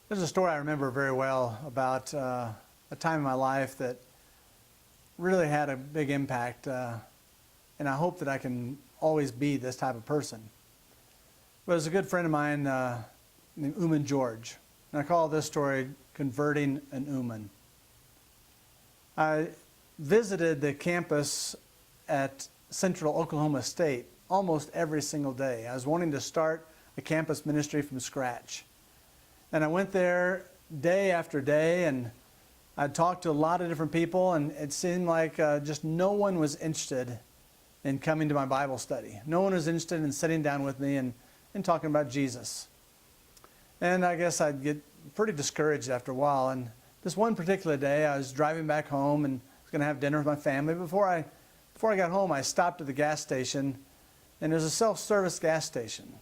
There's a story I remember very well about a time in my life that really had a big impact, and I hope that I can always be this type of person. But it was a good friend of mine named Oommen George, and I call this story Converting an Oommen. I visited the campus at Central Oklahoma State almost every single day. I was wanting to start a campus ministry from scratch. And I went there day after day, and I talked to a lot of different people, and it seemed like just no one was interested in coming to my Bible study. No one was interested in sitting down with me and talking about Jesus. And I guess I'd get pretty discouraged after a while. And this one particular day, I was driving back home and was going to have dinner with my family. Before I got home, I stopped at the gas station, and there's a self-service gas station.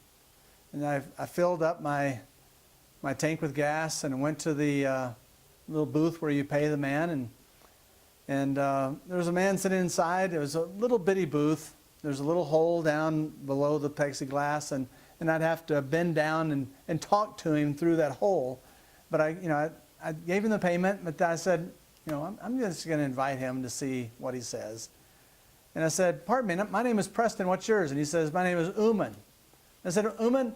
And I filled up my tank with gas, and I went to the little booth where you pay the man, and there was a man sitting inside. It was a little bitty booth. There's a little hole down below the plexiglass, and I'd have to bend down and talk to him through that hole. But I gave him the payment, but I said, I'm just going to invite him to see what he says. And I said, pardon me, my name is Preston, what's yours? And he says, my name is Oommen. I said, Oommen,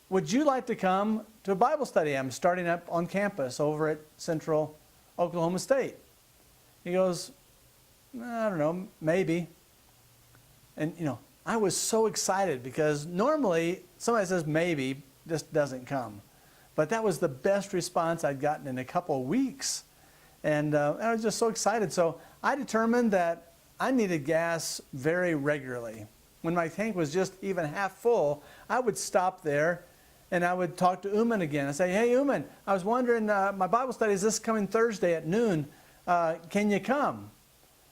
would you like to come to a Bible study I'm starting up on campus over at Central Oklahoma State? He goes, I don't know, maybe. And, I was so excited because normally somebody says maybe, just doesn't come. But that was the best response I'd gotten in a couple of weeks. And I was just so excited. So I determined that I needed gas very regularly. When my tank was just even half full, I would stop there and I would talk to Oommen again. I'd say, hey, Oommen, I was wondering, my Bible study is this coming Thursday at noon. Can you come?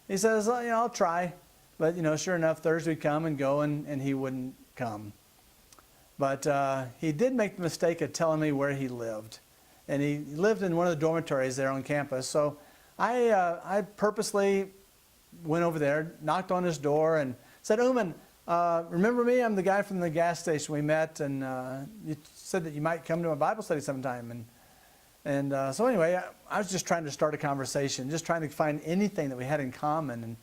He says, I'll try. But, sure enough, Thursday would come and go, and he wouldn't come. But he did make the mistake of telling me where he lived. And he lived in one of the dormitories there on campus. So I purposely went over there, knocked on his door, and said, Oommen, remember me? I'm the guy from the gas station we met, and you said that you might come to my Bible study sometime. So anyway, I was just trying to start a conversation, just trying to find anything that we had in common.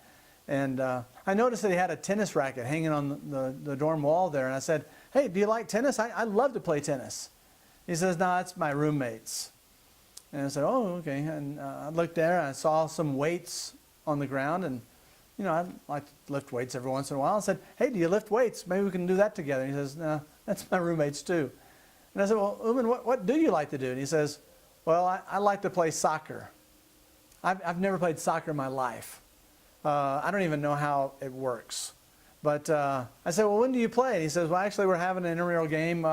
And I noticed that he had a tennis racket hanging on the dorm wall there, and I said, hey, do you like tennis? I love to play tennis. He says, no, it's my roommates. And I said, oh, okay. And I looked there, and I saw some weights on the ground, and I like to lift weights every once in a while. I said, hey, do you lift weights? Maybe we can do that together. And he says, no, that's my roommates too. And I said, well, Oommen, what do you like to do? And he says, well, I like to play soccer. I've never played soccer in my life. I don't even know how it works. But I said, well, when do you play? And he says, well, actually, we're having an intramural game,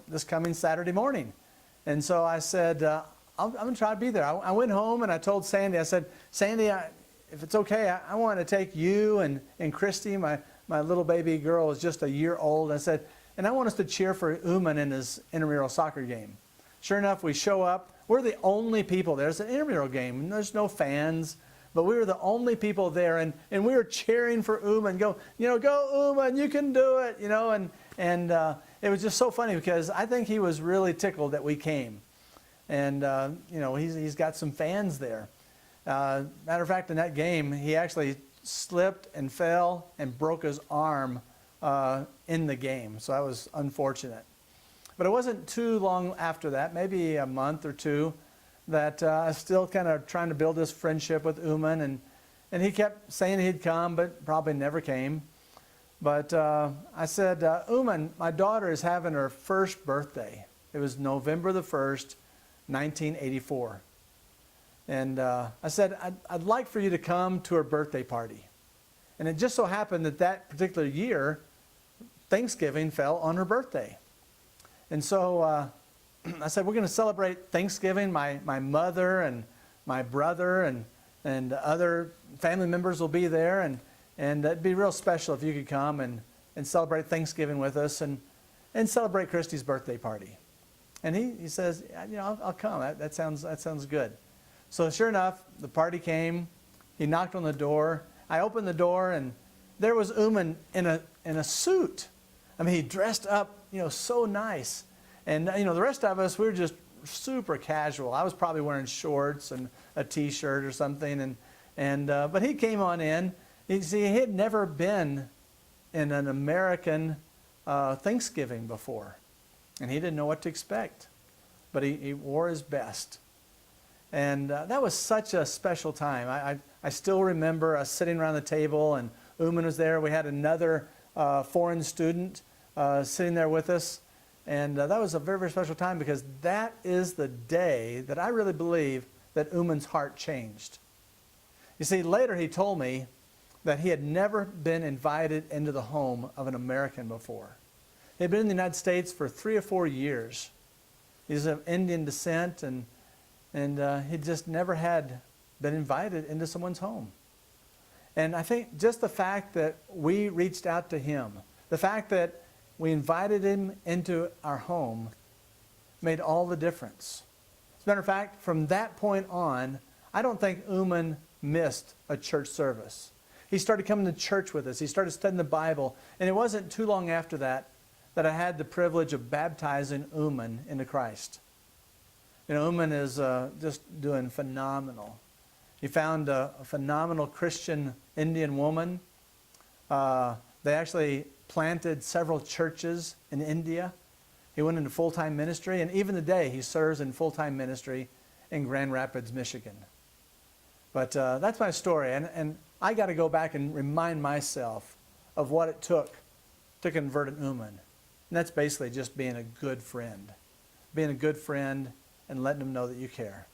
this coming Saturday morning. And so I said, I'm going to try to be there. I went home and I told Sandy, I said, Sandy, if it's okay, I want to take you and Christy, my little baby girl is just a year old. I said, and I want us to cheer for Oommen in his intramural soccer game. Sure enough, we show up. We're the only people there. It's an intramural game, and there's no fans. But we were the only people there, and we were cheering for Oommen. Go Oommen, you can do it, And it was just so funny because I think he was really tickled that we came. And, he's got some fans there. Matter of fact, in that game, he actually slipped and fell and broke his arm in the game. So that was unfortunate. But it wasn't too long after that, maybe a month or two, that I was still kind of trying to build this friendship with Oommen. And he kept saying he'd come, but probably never came. But I said, Oommen, my daughter is having her first birthday. It was November the 1st, 1984. And I said, I'd like for you to come to her birthday party. And it just so happened that particular year, Thanksgiving fell on her birthday. And so I said, we're going to celebrate Thanksgiving. My mother and my brother and other family members will be there. And it'd be real special if you could come and celebrate Thanksgiving with us and celebrate Christy's birthday party. And he says, I'll come. That sounds good. So sure enough, the party came. He knocked on the door. I opened the door, and there was Oommen in a suit. I mean, he dressed up, so nice. And, the rest of us, we were just super casual. I was probably wearing shorts and a T-shirt or something, but he came on in. You see, he had never been in an American Thanksgiving before, and he didn't know what to expect, but he wore his best. And that was such a special time. I still remember us sitting around the table, and Oommen was there. We had another foreign student sitting there with us. And that was a very, very special time, because that is the day that I really believe that Oommen's heart changed. You see, later he told me that he had never been invited into the home of an American before. He had been in the United States for 3 or 4 years. He's of Indian descent, and he just never had been invited into someone's home. And I think just the fact that we reached out to him, the fact that we invited him into our home, made all the difference. As a matter of fact, from that point on, I don't think Oommen missed a church service. He started coming to church with us. He started studying the Bible. And it wasn't too long after that that I had the privilege of baptizing Oommen into Christ. You know, Oommen is just doing phenomenal. He found a phenomenal Christian Indian woman. They actually planted several churches in India. He went into full-time ministry, and even today he serves in full-time ministry in Grand Rapids, Michigan. But that's my story, and I got to go back and remind myself of what it took to convert an Oommen. And that's basically just being a good friend. Being a good friend and letting them know that you care.